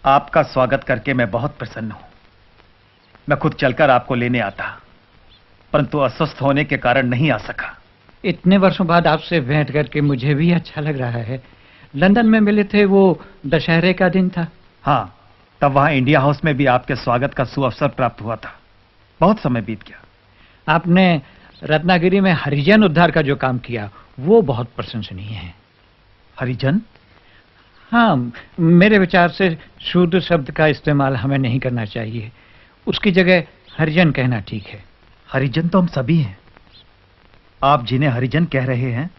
आपका स्वागत करके मैं बहुत प्रसन्न हूं। मैं खुद चलकर आपको लेने आता, परंतु अस्वस्थ होने के कारण नहीं आ सका। इतने वर्षों बाद आपसे भेंट करके मुझे भी अच्छा लग रहा है। लंदन में मिले थे, वो दशहरे का दिन था। हाँ, तब वहां इंडिया हाउस में भी आपके स्वागत का सुअवसर प्राप्त हुआ था। बहुत समय बीत गया। आपने रत्नागिरी में हरिजन उद्धार का जो काम किया वो बहुत प्रशंसनीय है। हरिजन? हाँ, मेरे विचार से शूद्र शब्द का इस्तेमाल हमें नहीं करना चाहिए। उसकी जगह हरिजन कहना ठीक है। हरिजन तो हम सभी हैं। आप जिन्हें हरिजन कह रहे हैं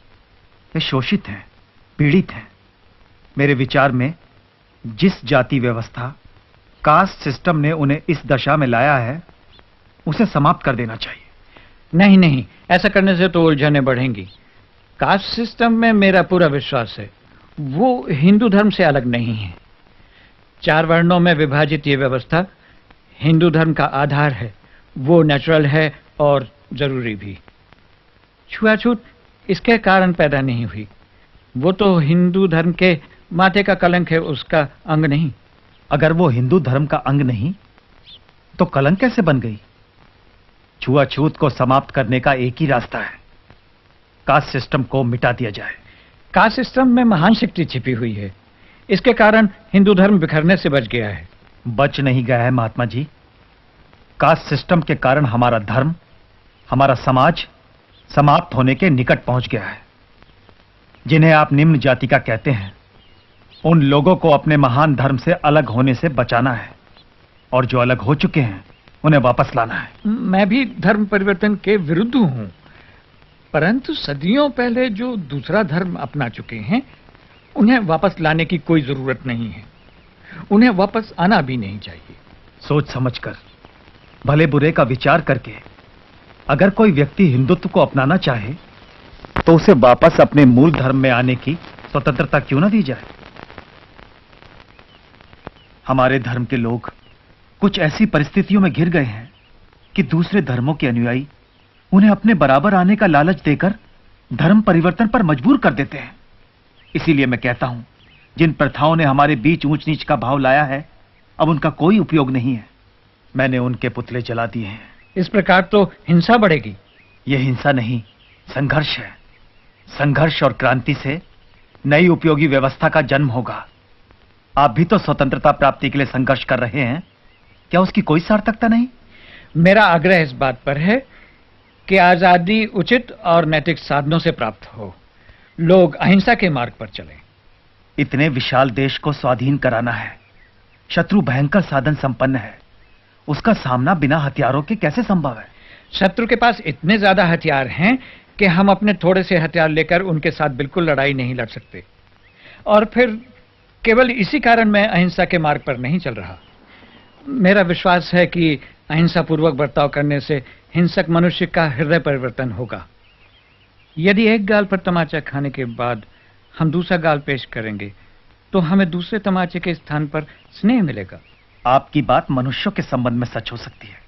वे शोषित हैं, पीड़ित हैं। मेरे विचार में जिस जाति व्यवस्था, कास्ट सिस्टम ने उन्हें इस दशा में लाया है उसे समाप्त कर देना चाहिए। नहीं नहीं, ऐसा करने से तो उलझनें बढ़ेंगी। कास्ट सिस्टम में मेरा पूरा विश्वास है। वो हिंदू धर्म से अलग नहीं है। 4 वर्णों में विभाजित ये व्यवस्था हिंदू धर्म का आधार है। वो नेचुरल है और जरूरी भी। छुआछूत इसके कारण पैदा नहीं हुई। वो तो हिंदू धर्म के माथे का कलंक है, उसका अंग नहीं। अगर वो हिंदू धर्म का अंग नहीं तो कलंक कैसे बन गई? छुआछूत को समाप्त करने का एक ही रास्ता है, कास्ट सिस्टम को मिटा दिया जाए। कास्ट सिस्टम में महान शक्ति छिपी हुई है। इसके कारण हिंदू धर्म बिखरने से बच गया है। बच नहीं गया है महात्मा जी। कास्ट सिस्टम के कारण हमारा धर्म, हमारा समाज समाप्त होने के निकट पहुंच गया है। जिन्हें आप निम्न जाति का कहते हैं, उन लोगों को अपने महान धर्म से अलग होने से बचाना है, और जो अलग हो चुके हैं उन्हें वापस लाना है। मैं भी धर्म परिवर्तन के विरुद्ध हूं, परंतु सदियों पहले जो दूसरा धर्म अपना चुके हैं उन्हें वापस लाने की कोई जरूरत नहीं है। उन्हें वापस आना भी नहीं चाहिए। सोच समझकर, भले बुरे का विचार करके अगर कोई व्यक्ति हिंदुत्व को अपनाना चाहे तो उसे वापस अपने मूल धर्म में आने की स्वतंत्रता क्यों ना दी जाए? हमारे धर्म के लोग कुछ ऐसी परिस्थितियों में घिर गए हैं कि दूसरे धर्मों के अनुयायी उन्हें अपने बराबर आने का लालच देकर धर्म परिवर्तन पर मजबूर कर देते हैं। इसीलिए मैं कहता हूं, जिन प्रथाओं ने हमारे बीच ऊंच नीच का भाव लाया है, अब उनका कोई उपयोग नहीं है। मैंने उनके पुतले जला दिए हैं। इस प्रकार तो हिंसा बढ़ेगी। यह हिंसा नहीं, संघर्ष है। संघर्ष और क्रांति से नई उपयोगी व्यवस्था का जन्म होगा। आप भी तो स्वतंत्रता प्राप्ति के लिए संघर्ष कर रहे हैं, क्या उसकी कोई सार्थकता नहीं? मेरा आग्रह इस बात पर है कि आजादी उचित और नैतिक साधनों से प्राप्त हो। लोग अहिंसा के मार्ग पर चलें। इतने विशाल देश को स्वाधीन कराना है। शत्रु भयंकर साधन संपन्न है। उसका सामना बिना हथियारों के कैसे संभव है? शत्रु के पास इतने ज्यादा हथियार हैं कि हम अपने थोड़े से हथियार लेकर उनके साथ बिल्कुल लड़ाई नहीं लड़ सकते। और फिर केवल इसी कारण मैं अहिंसा के मार्ग पर नहीं चल रहा। मेरा विश्वास है कि अहिंसा पूर्वक बर्ताव करने से हिंसक मनुष्य का हृदय परिवर्तन होगा। यदि एक गाल पर तमाचा खाने के बाद हम दूसरा गाल पेश करेंगे तो हमें दूसरे तमाचे के स्थान पर स्नेह मिलेगा। आपकी बात मनुष्यों के संबंध में सच हो सकती है,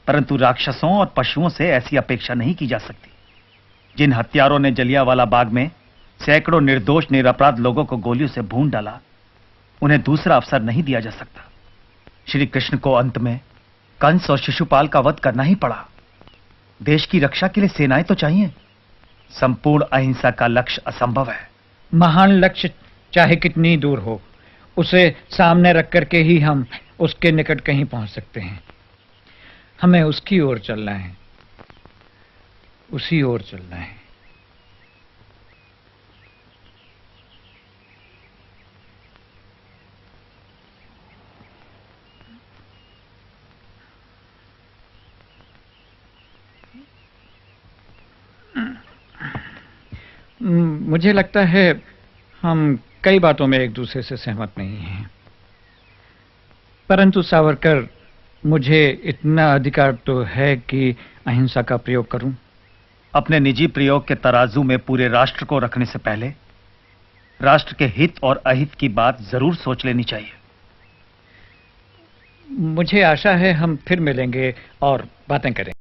परंतु राक्षसों और पशुओं से ऐसी अपेक्षा नहीं की जा सकती। जिन हत्यारों ने जलियांवाला बाग में सैकड़ों निर्दोष निरपराध लोगों को गोलियों से भून डाला, उन्हें दूसरा अवसर नहीं दिया जा सकता। श्री कृष्ण को अंत में कंस और शिशुपाल का वध करना ही पड़ा। देश की रक्षा के लिए सेनाएं तो चाहिए। संपूर्ण अहिंसा का लक्ष्य असंभव है। महान लक्ष्य चाहे कितनी दूर हो, उसे सामने रख करके ही हम उसके निकट कहीं पहुंच सकते हैं। हमें उसकी ओर चलना है, उसी ओर चलना है। मुझे लगता है हम कई बातों में एक दूसरे से सहमत नहीं हैं, परंतु सावरकर, मुझे इतना अधिकार तो है कि अहिंसा का प्रयोग करूं। अपने निजी प्रयोग के तराजू में पूरे राष्ट्र को रखने से पहले राष्ट्र के हित और अहित की बात जरूर सोच लेनी चाहिए। मुझे आशा है हम फिर मिलेंगे और बातें करेंगे।